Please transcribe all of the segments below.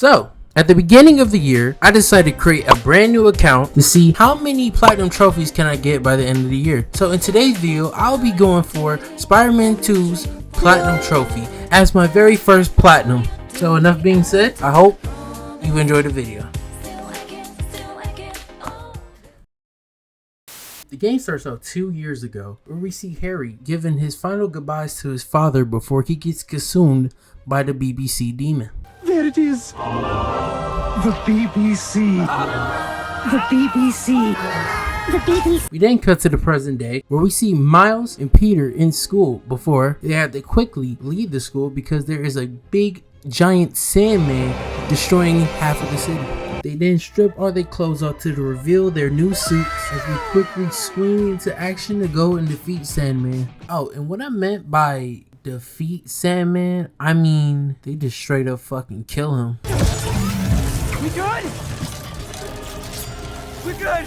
So, at the beginning of the year, I decided to create a brand new account to see how many platinum trophies can I get by the end of the year. So in today's video, I'll be going for Spider-Man 2's platinum trophy as my very first platinum. So enough being said, I hope you enjoyed the video. The game starts out 2 years ago, where we see Harry giving his final goodbyes to his father before he gets consumed by the BBC demon. There it is! The BBC! The BBC! The BBC! We then cut to the present day, where we see Miles and Peter in school before they have to quickly leave the school because there is a big giant sandman destroying half of the city. They then strip all their clothes off to reveal their new suits as we quickly swing into action to go and defeat Sandman. Oh, and what I meant by defeat Sandman, I mean they just straight up fucking kill him. We good? We're good!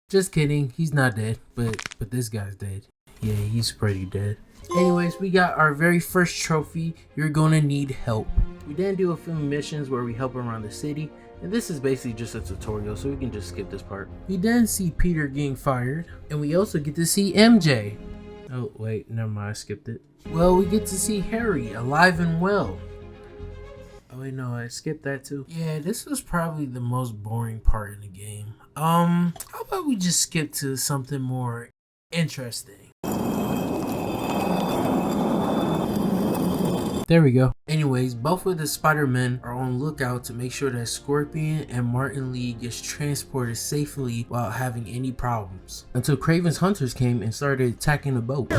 Just kidding, he's not dead, but this guy's dead. Yeah, he's pretty dead. Anyways, we got our very first trophy, You're Gonna Need Help. We then do a few missions where we help around the city, and this is basically just a tutorial, so we can just skip this part. We then see Peter getting fired, and we also get to see MJ. Oh wait, never mind, I skipped it. Well, we get to see Harry alive and well. Oh wait, no, I skipped that too. Yeah, this was probably the most boring part in the game. How about we just skip to something more interesting? There we go. Anyways, both of the Spider-Men are on lookout to make sure that Scorpion and Martin Lee gets transported safely without having any problems. Until Kraven's hunters came and started attacking the boat.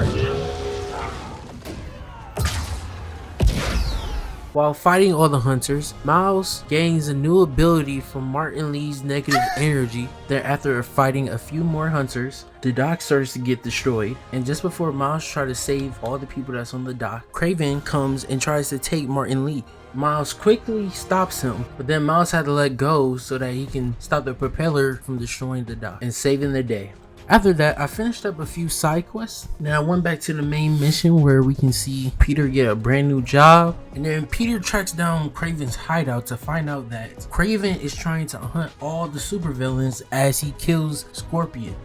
While fighting all the hunters, Miles gains a new ability from Martin Lee's negative energy. Then after fighting a few more hunters, the dock starts to get destroyed. And just before Miles tries to save all the people that's on the dock, Kraven comes and tries to take Martin Lee. Miles quickly stops him, but then Miles had to let go so that he can stop the propeller from destroying the dock and saving the day. After that, I finished up a few side quests. Then I went back to the main mission where we can see Peter get a brand new job. And then Peter tracks down Kraven's hideout to find out that Kraven is trying to hunt all the supervillains as he kills Scorpion.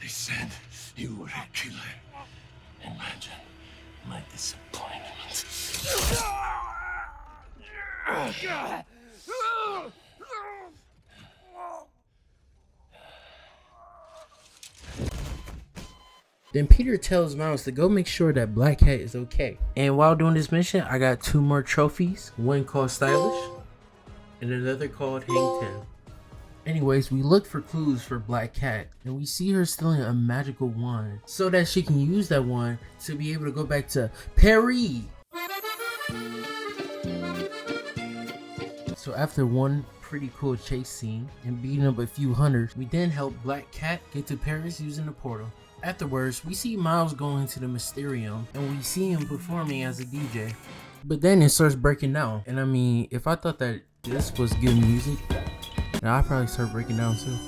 They said you were a killer. Imagine my disappointment. Then Peter tells Miles to go make sure that Black Cat is okay. And while doing this mission, I got 2 more trophies. One called Stylish and another called Hang 10. Anyways, we look for clues for Black Cat and we see her stealing a magical wand so that she can use that wand to be able to go back to Paris. So after one pretty cool chase scene and beating up a few hunters, we then help Black Cat get to Paris using the portal. Afterwards, we see Miles going to the Mysterium and we see him performing as a DJ. But then it starts breaking down. And I mean, if I thought that this was good music, then I'd probably start breaking down too.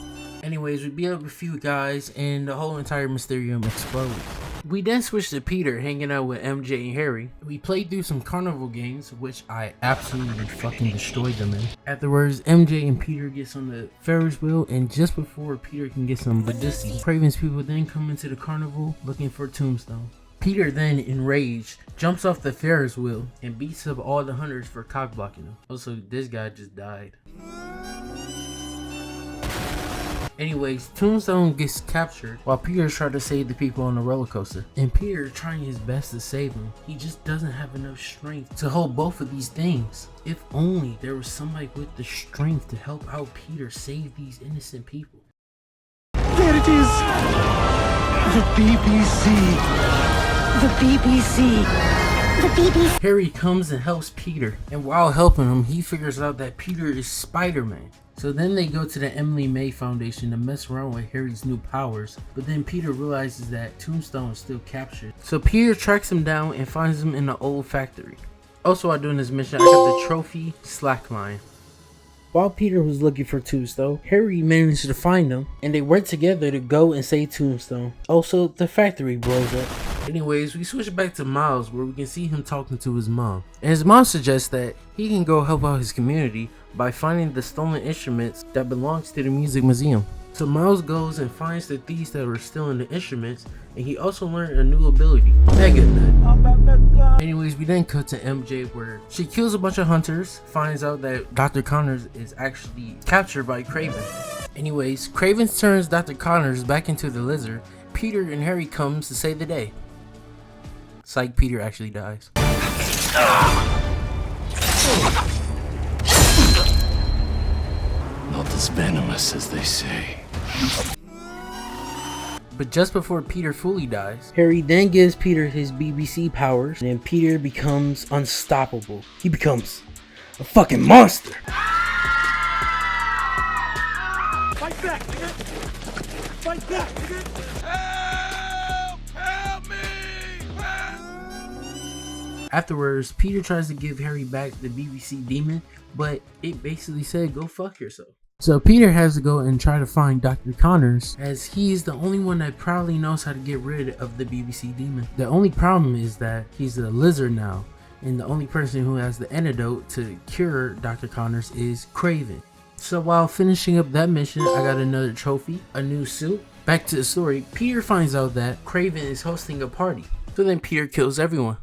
Anyways, we beat up a few guys and the whole entire Mysterium explodes. We then switch to Peter hanging out with MJ and Harry. We played through some carnival games, which I absolutely fucking destroyed them in. Afterwards, MJ and Peter gets on the Ferris wheel, and just before Peter can get some Badissi, Kraven's people then come into the carnival looking for Tombstone. Peter then, enraged, jumps off the Ferris wheel and beats up all the hunters for cock blocking him. Also, this guy just died. Anyways, Tombstone gets captured while Peter tries to save the people on the roller coaster. And Peter trying his best to save him. He just doesn't have enough strength to hold both of these things. If only there was somebody with the strength to help out Peter save these innocent people. There it is! The BBC! The BBC! The BBC! Harry comes and helps Peter. And while helping him, he figures out that Peter is Spider-Man. So then they go to the Emily May Foundation to mess around with Harry's new powers, but then Peter realizes that Tombstone is still captured. So Peter tracks him down and finds him in the old factory. Also while doing this mission, I got the trophy slackline. While Peter was looking for Tombstone, Harry managed to find him, and they worked together to go and save Tombstone. Also, the factory blows up. Anyways, we switch back to Miles, where we can see him talking to his mom. And his mom suggests that he can go help out his community by finding the stolen instruments that belongs to the music museum. So Miles goes and finds the thieves that were stealing the instruments, and he also learned a new ability, Mega Nut. Anyways, we then cut to MJ, where she kills a bunch of hunters, finds out that Dr. Connors is actually captured by Craven. Anyways, Craven turns Dr. Connors back into the lizard. Peter and Harry comes to save the day. Psych, Peter actually dies. Not as venomous as they say. But just before Peter fully dies, Harry then gives Peter his BBC powers, and then Peter becomes unstoppable. He becomes a fucking monster. Fight back, nigga! Fight back, nigga! Help! Help me! Afterwards, Peter tries to give Harry back the BBC demon, but it basically said, go fuck yourself. So Peter has to go and try to find Dr. Connors, as he's the only one that probably knows how to get rid of the BBC demon. The only problem is that he's a lizard now, and the only person who has the antidote to cure Dr. Connors is Craven. So while finishing up that mission, I got another trophy, a new suit. Back to the story, Peter finds out that Craven is hosting a party. So then Peter kills everyone.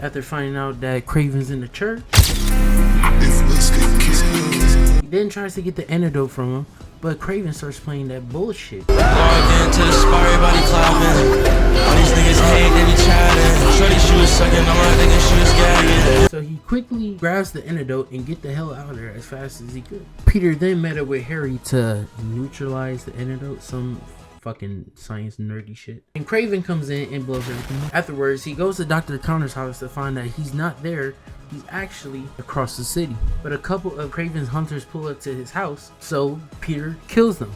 After finding out that Craven's in the church, he then tries to get the antidote from him, but Craven starts playing that bullshit. So he quickly grabs the antidote and get the hell out of there as fast as he could. Peter then met up with Harry to neutralize the antidote, some fucking science nerdy shit. And Craven comes in and blows everything up. Afterwards, he goes to Dr. Connor's house to find that he's not there. He's actually across the city. But a couple of Craven's hunters pull up to his house, so Peter kills them.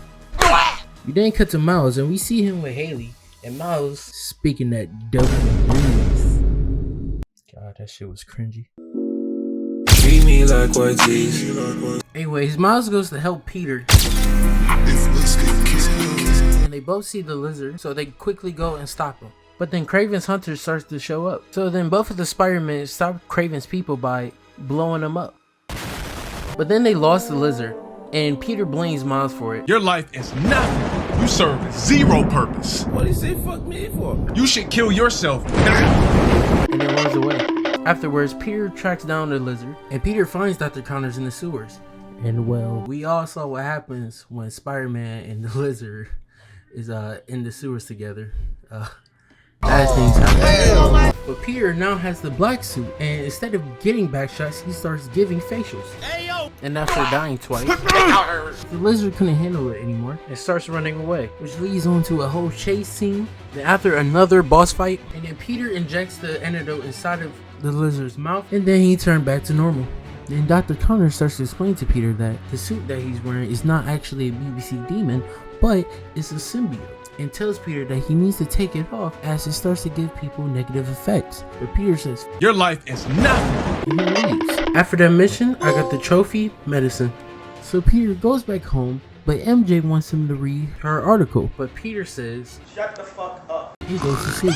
We then cut to Miles, and we see him with Haley, and Miles speaking that dope breeze. God, that shit was cringy. Treat me like white tees. Anyways, Miles goes to help Peter, and they both see the lizard, so they quickly go and stop him. But then Craven's hunter starts to show up. So then both of the Spider-Men stop Craven's people by blowing them up. But then they lost the lizard, and Peter blames Miles for it. Your life is nothing. You serve zero purpose. What did he say fuck me for? You should kill yourself now. And then runs away. Afterwards, Peter tracks down the lizard, and Peter finds Dr. Connors in the sewers. And well, we all saw what happens when Spider-Man and the lizard is in the sewers together. Bad things happen. But Peter now has the black suit, and instead of getting back shots, he starts giving facials. And after dying twice, the lizard couldn't handle it anymore and starts running away, which leads on to a whole chase scene. Then after another boss fight, and then Peter injects the antidote inside of the lizard's mouth, and then he turned back to normal. Then Dr. Connor starts to explain to Peter that the suit that he's wearing is not actually a BBC demon, but it's a symbiote, and tells Peter that he needs to take it off as it starts to give people negative effects. But Peter says, Your life is nothing. and he leaves. After that mission, I got the trophy, medicine. So Peter goes back home, but MJ wants him to read her article. But Peter says, shut the fuck up. He goes to sleep.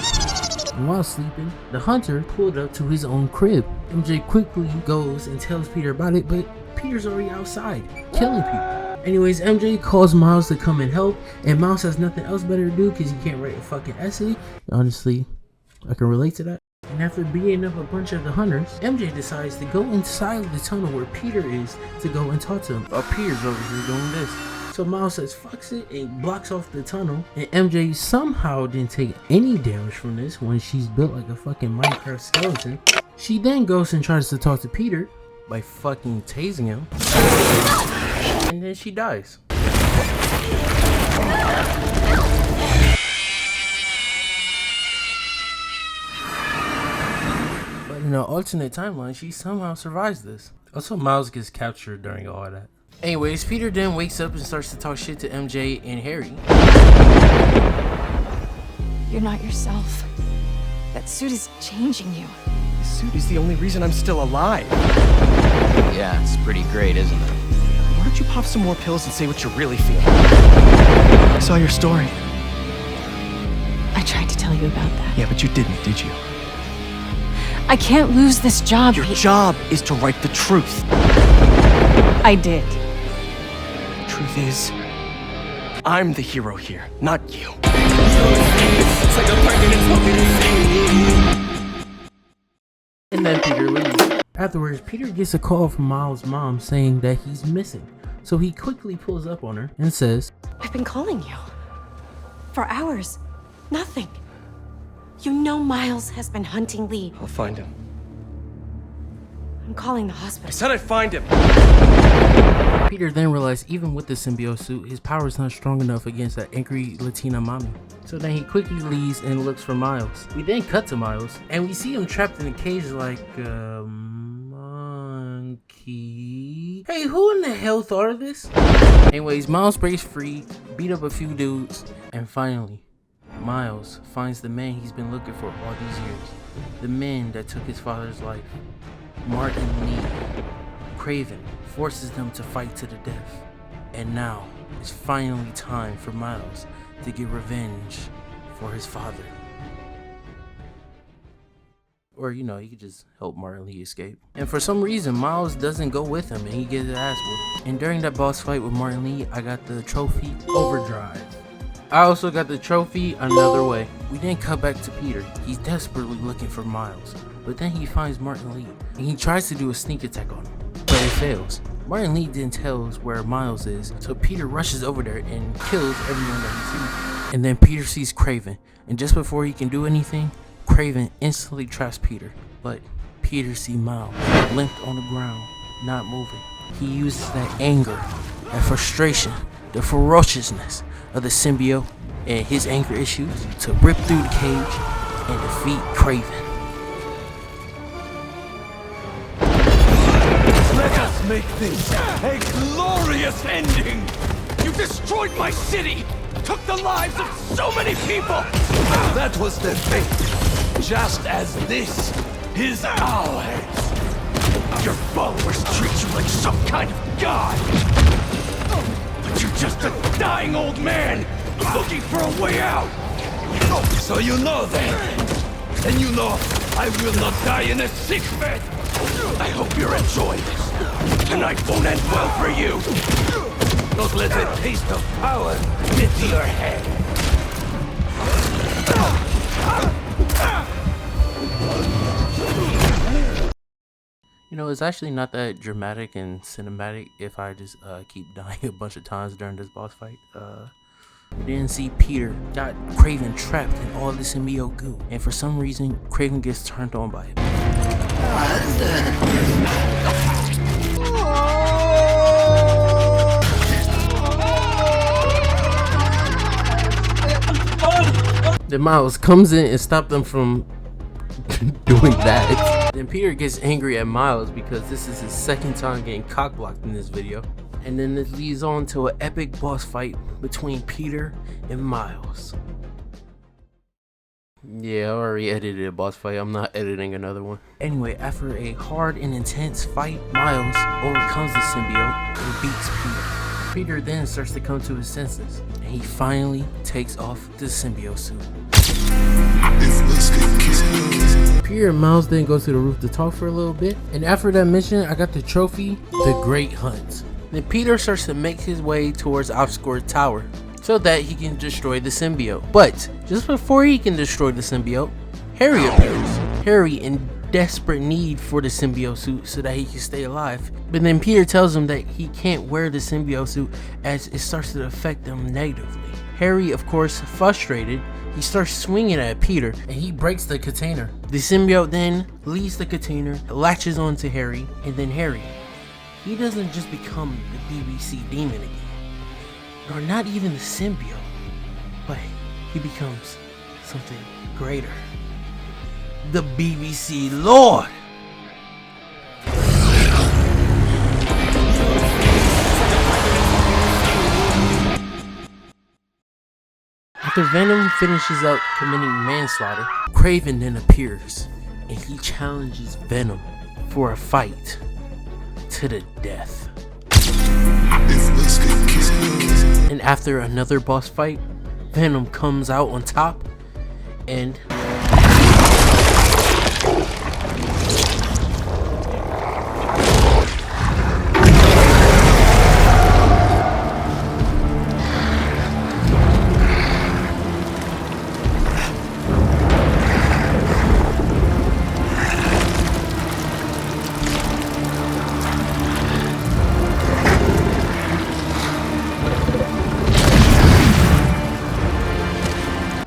And while sleeping, the hunter pulled up to his own crib. MJ quickly goes and tells Peter about it, but Peter's already outside, killing people. Anyways, MJ calls Miles to come and help, and Miles has nothing else better to do because he can't write a fucking essay. Honestly, I can relate to that. And after beating up a bunch of the hunters, MJ decides to go inside the tunnel where Peter is to go and talk to him. Oh, Peter's over here doing this. So Miles says fucks it and blocks off the tunnel, and MJ somehow didn't take any damage from this when she's built like a fucking Minecraft skeleton. She then goes and tries to talk to Peter by fucking tasing him, and then she dies. But in an alternate timeline, she somehow survives this. Also, Miles gets captured during all of that. Anyways, Peter then wakes up and starts to talk shit to MJ and Harry. You're not yourself. That suit is changing you. This suit is the only reason I'm still alive. Yeah, it's pretty great, isn't it? Why don't you pop some more pills and say what you really feel? I saw your story. I tried to tell you about that. Yeah, but you didn't, did you? I can't lose this job. Your job is to write the truth. I did. Truth is, I'm the hero here, not you. And then Peter leaves. Afterwards, Peter gets a call from Miles' mom saying that he's missing. So he quickly pulls up on her and says, I've been calling you. For hours. Nothing. You know Miles has been hunting Lee. I'll find him. I'm calling the I hospital. said I'd find him. Peter then realized even with the symbiote suit, his power is not strong enough against that angry Latina mommy. So then he quickly leaves and looks for Miles. We then cut to Miles, and we see him trapped in a cage like a monkey. Hey, who in the hell thought of this? Anyways, Miles breaks free, beat up a few dudes, and finally, Miles finds the man he's been looking for all these years. The man that took his father's life. Martin Lee. Craven forces them to fight to the death. And now, it's finally time for Miles to get revenge for his father. Or, you know, he could just help Martin Lee escape. And for some reason, Miles doesn't go with him and he gets his ass whooped. And during that boss fight with Martin Lee, I got the trophy Overdrive. I also got the trophy Another Way. We then cut back to Peter. He's desperately looking for Miles. But then he finds Martin Lee and he tries to do a sneak attack on him. But it fails. Martin Lee then tells where Miles is, so Peter rushes over there and kills everyone that he sees. And then Peter sees Craven, and just before he can do anything, Craven instantly traps Peter. But Peter sees Miles limped on the ground, not moving. He uses that anger, that frustration, the ferociousness of the symbiote and his anger issues to rip through the cage and defeat Craven. Let us make this a glorious ending! You destroyed my city! Took the lives of so many people! That was their fate. Just as this is ours. Your followers treat you like some kind of god! But you're just a dying old man looking for a way out! So you know that. And you know I will not die in a sick bed! I hope you're enjoying this. Tonight won't end well for you. Don't let a taste of power get to your head. You know, it's actually not that dramatic and cinematic if I just keep dying a bunch of times during this boss fight. We didn't see Peter got Craven trapped in all this symbiote goo, and for some reason, Craven gets turned on by it. Then Miles comes in and stops them from doing that. Then Peter gets angry at Miles because this is his second time getting cock-blocked in this video. And then it leads on to an epic boss fight between Peter and Miles. Yeah, I already edited a boss fight. I'm not editing another one. Anyway, after a hard and intense fight, Miles overcomes the symbiote and beats Peter. Peter then starts to come to his senses, and he finally takes off the symbiote suit. Peter and Miles then go to the roof to talk for a little bit, and after that mission, I got the trophy, The Great Hunt. Then Peter starts to make his way towards Oscor's tower so that he can destroy the symbiote. But just before he can destroy the symbiote, Harry appears. Harry in desperate need for the symbiote suit so that he can stay alive. But then Peter tells him that he can't wear the symbiote suit as it starts to affect him negatively. Harry, of course, frustrated, he starts swinging at Peter and he breaks the container. The symbiote then leaves the container, latches onto Harry, and then Harry, he doesn't just become the BBC demon again, nor not even the symbiote, but he becomes something greater. The BBC Lord! After Venom finishes up committing manslaughter, Craven then appears, and he challenges Venom for a fight to the death. And after another boss fight, Venom comes out on top and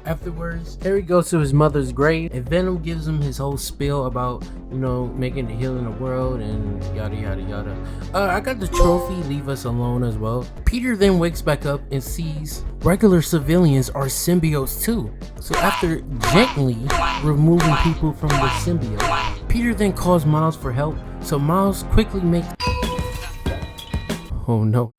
afterwards, Harry goes to his mother's grave and Venom gives him his whole spiel about, you know, making the heal in the world and yada yada yada. I got the trophy, leave us alone as well. Peter then wakes back up and sees regular civilians are symbiotes too. So after gently removing people from the symbiote, Peter then calls Miles for help. So Miles quickly makes... Oh no.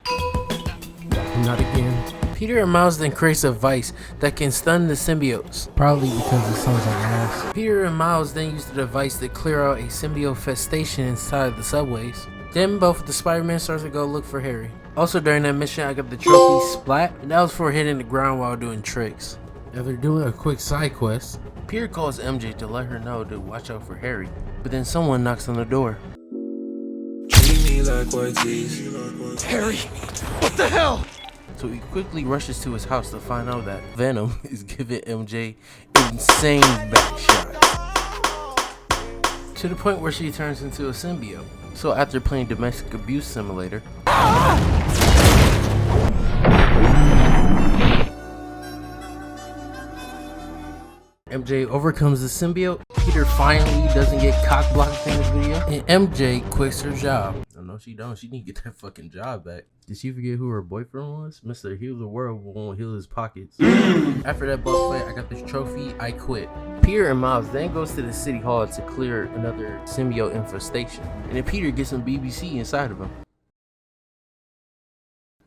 Not again. Peter and Miles then creates a device that can stun the symbiotes, probably because it sounds like ass. Peter and Miles then use the device to clear out a symbiote festation inside the subways. Then both the Spider-Man starts to go look for Harry. Also during that mission I got the trophy Splat, and that was for hitting the ground while doing tricks. After doing a quick side quest, Peter calls MJ to let her know to watch out for Harry, but then someone knocks on the door. Treat me like white tees. Harry, what the hell? So he quickly rushes to his house to find out that Venom is giving MJ insane back shots, to the point where she turns into a symbiote. So after playing Domestic Abuse Simulator, MJ overcomes the symbiote. Peter finally doesn't get cock blocked in this video, and MJ quits her job. Oh, no, she don't. She need to get that fucking job back. Did she forget who her boyfriend was? Mr. Heal the World won't heal his pockets. After that boss fight, I got this trophy, I quit. Peter and Miles then goes to the city hall to clear another symbiote infestation. And then Peter gets some BBC inside of him.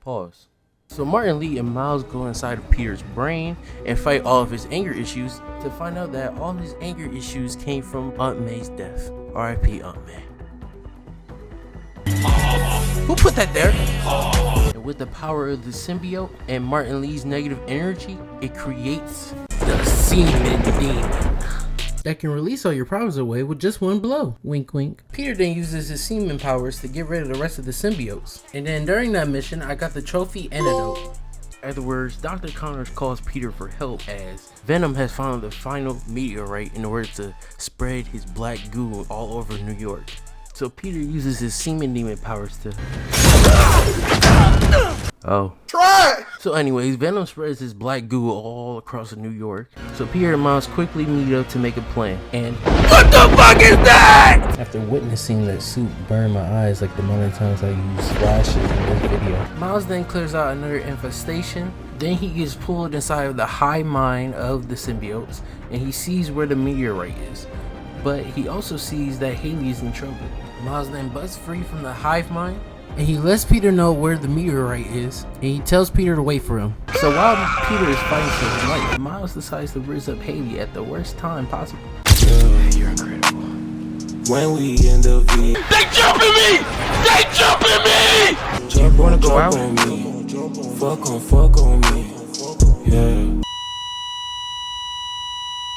Pause. So Martin Lee and Miles go inside of Peter's brain and fight all of his anger issues to find out that all his anger issues came from Aunt May's death. R.I.P. Aunt May. Who put that there? And with the power of the symbiote and Martin Lee's negative energy, it creates the Semen Demon that can release all your problems away with just one blow. Wink wink. Peter then uses his semen powers to get rid of the rest of the symbiotes. And then during that mission, I got the trophy antidote. Afterwards, Dr. Connors calls Peter for help as Venom has found the final meteorite in order to spread his black goo all over New York. So Peter uses his semen demon powers to... Oh. Try! So anyways, Venom spreads his black goo all across New York. So Peter and Miles quickly meet up to make a plan. And what the fuck is that? After witnessing that suit burn my eyes like the amount of times I use flashes in this video, Miles then clears out another infestation. Then he gets pulled inside of the hive mind of the symbiotes, and he sees where the meteorite is. But he also sees that Haley is in trouble. Miles then busts free from the hive mind, and he lets Peter know where the meteorite is, and he tells Peter to wait for him. So while Peter is fighting for his life, Miles decides to rizz up Haley at the worst time possible. You're incredible. When we in the V, They jumping me! They jumping me! jump wanna on, go jump out? on me. Fuck on me. Yeah.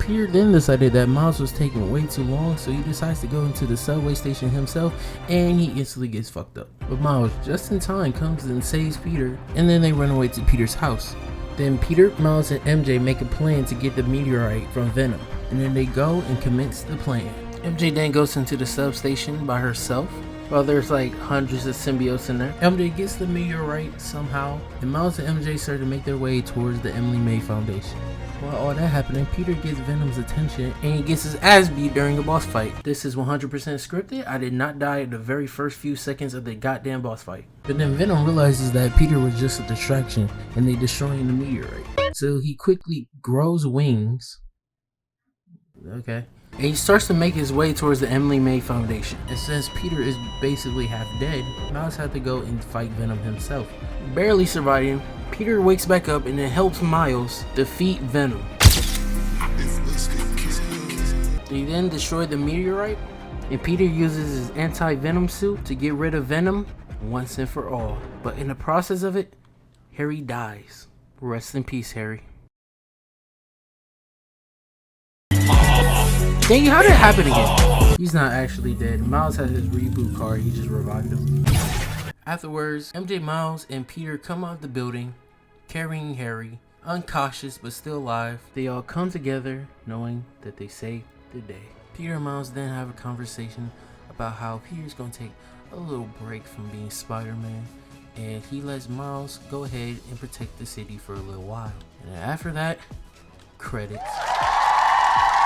Peter then decided that Miles was taking way too long, so he decides to go into the subway station himself, and he instantly gets fucked up. But Miles, just in time, comes and saves Peter, and then they run away to Peter's house. Then Peter, Miles, and MJ make a plan to get the meteorite from Venom, and then they go and commence the plan. MJ then goes into the substation by herself, while there's like hundreds of symbiotes in there. MJ gets the meteorite somehow, and Miles and MJ start to make their way towards the Emily May Foundation. While all that happening, Peter gets Venom's attention and he gets his ass beat during a boss fight. This is 100% scripted. I did not die at the very first few seconds of the goddamn boss fight. But then Venom realizes that Peter was just a distraction and they destroying the meteorite. So he quickly grows wings. Okay. And he starts to make his way towards the Emily May Foundation. And since Peter is basically half dead, Miles had to go and fight Venom himself. Barely surviving, Peter wakes back up and then helps Miles defeat Venom. Then They then destroy the meteorite, and Peter uses his anti-venom suit to get rid of Venom once and for all. But in the process of it, Harry dies. Rest in peace, Harry. Dang, how did it happen again? He's not actually dead. Miles has his reboot card, he just revived him. Afterwards, MJ, Miles, and Peter come out of the building, carrying Harry, uncautious but still alive. They all come together, knowing that they saved the day. Peter and Miles then have a conversation about how Peter's gonna take a little break from being Spider-Man, and he lets Miles go ahead and protect the city for a little while. And after that, credits.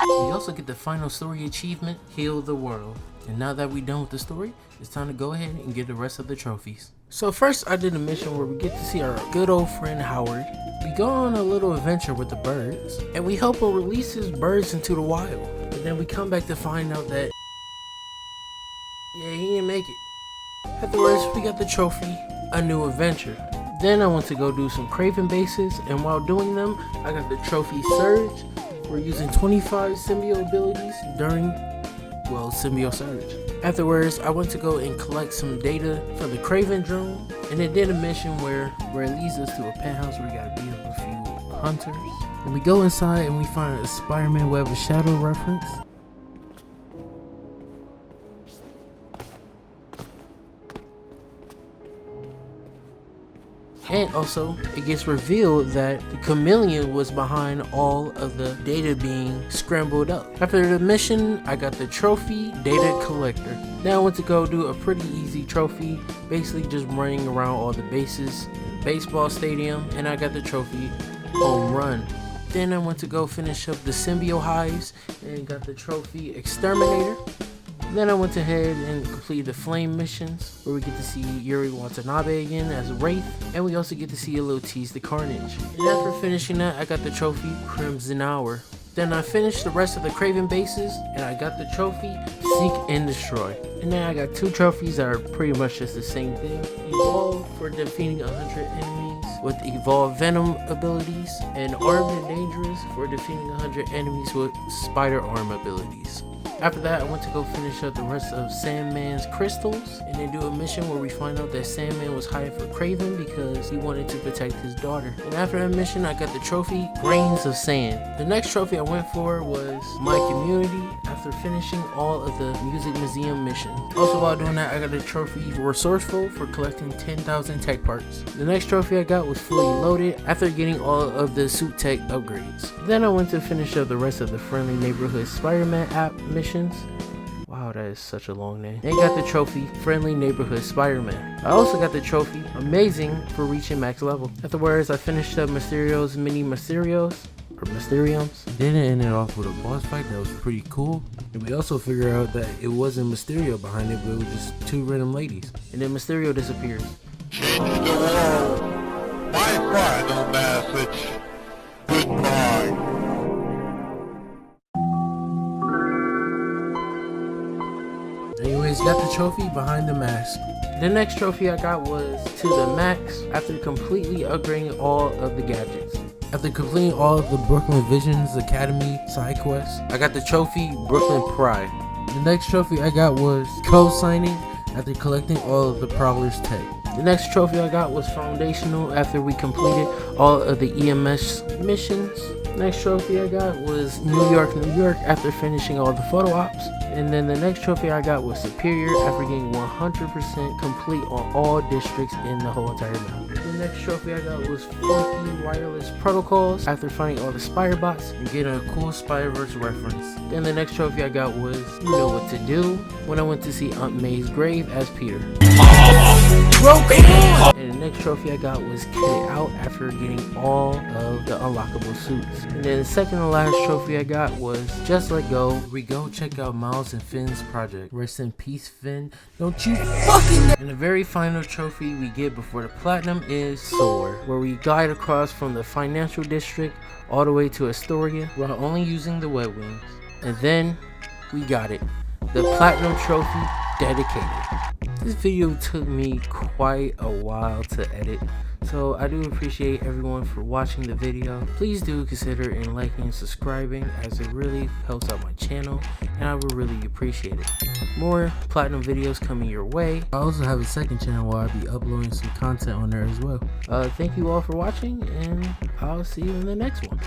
We also get the final story achievement, Heal the World. And now that we're done with the story, it's time to go ahead and get the rest of the trophies. So first I did a mission where we get to see our good old friend Howard. We go on a little adventure with the birds, and we help him release his birds into the wild. But then we come back to find out that, yeah, he didn't make it. Afterwards, we got the trophy, A New Adventure. Then I went to go do some Craven bases, and while doing them, I got the trophy Surge for using 25 symbiote abilities during, well, symbiote Surge. Afterwards, I went to go and collect some data from the Craven drone, and it did a mission where it leads us to a penthouse where we gotta beat up a few hunters. And we go inside and we find a Spider-Man Web of Shadow reference. And also, it gets revealed that the chameleon was behind all of the data being scrambled up. After the mission, I got the trophy Data Collector. Then I went to go do a pretty easy trophy, basically just running around all the bases in the baseball stadium, and I got the trophy Home Run. Then I went to go finish up the symbiote hives and got the trophy Exterminator. Then I went ahead and completed the flame missions, where we get to see Yuri Watanabe again as a Wraith, and we also get to see a little tease the Carnage. And after finishing that, I got the trophy Crimson Hour. Then I finished the rest of the Craven bases, and I got the trophy Seek and Destroy. And then I got two trophies that are pretty much just the same thing. Evolve for defeating 100 enemies with Evolve Venom abilities, and Armed and Dangerous for defeating 100 enemies with Spider Arm abilities. After that, I went to go finish up the rest of Sandman's crystals, and then do a mission where we find out that Sandman was hired for Craven because he wanted to protect his daughter. And after that mission, I got the trophy Grains of Sand. The next trophy I went for was My Community after finishing all of the Music Museum missions. Also while doing that, I got the trophy Resourceful for collecting 10,000 tech parts. The next trophy I got was Fully Loaded after getting all of the suit tech upgrades. Then I went to finish up the rest of the Friendly Neighborhood Spider-Man app mission. Wow, that is such a long name. They got the trophy Friendly Neighborhood Spider-Man. I also got the trophy Amazing for reaching max level. Afterwards, I finished up Mysterio's Mini Mysteriums. Then it ended off with a boss fight that was pretty cool. And we also figured out that it wasn't Mysterio behind it, but it was just two random ladies. And then Mysterio disappears. My final message. Goodbye. Anyways, got the trophy Behind the Mask. The next trophy I got was To the Max after completely upgrading all of the gadgets. After completing all of the Brooklyn Visions Academy side quests, I got the trophy Brooklyn Pride. The next trophy I got was Co-signing after collecting all of the Prowler's tech. The next trophy I got was Foundational after we completed all of the EMS missions. Next trophy I got was New York after finishing all the photo ops. And then the next trophy I got was Superior after getting 100% complete on all districts in the whole entire map. The next trophy I got was Funky Wireless Protocols after finding all the Spider-Bots and getting a cool Spider-Verse reference. Then the next trophy I got was You Know What to Do when I went to see Aunt May's grave as Peter. And the next trophy I got was Kitted Out after getting all of the unlockable suits. And then the second and last trophy I got was Just Let Go. We go check out Miles and Finn's project. Rest in peace, Finn. Don't you fucking. And the very final trophy we get before the platinum is Soar, where we glide across from the financial district all the way to Astoria while only using the web wings. And then we got it. The platinum trophy Dedicated. This video took me quite a while to edit, So I do appreciate everyone for watching the video. Please do consider in liking and subscribing, as it really helps out my channel and I would really appreciate it. More platinum videos coming your way. I also have a second channel where I'll be uploading some content on there as well. Thank you all for watching, and I'll see you in the next one.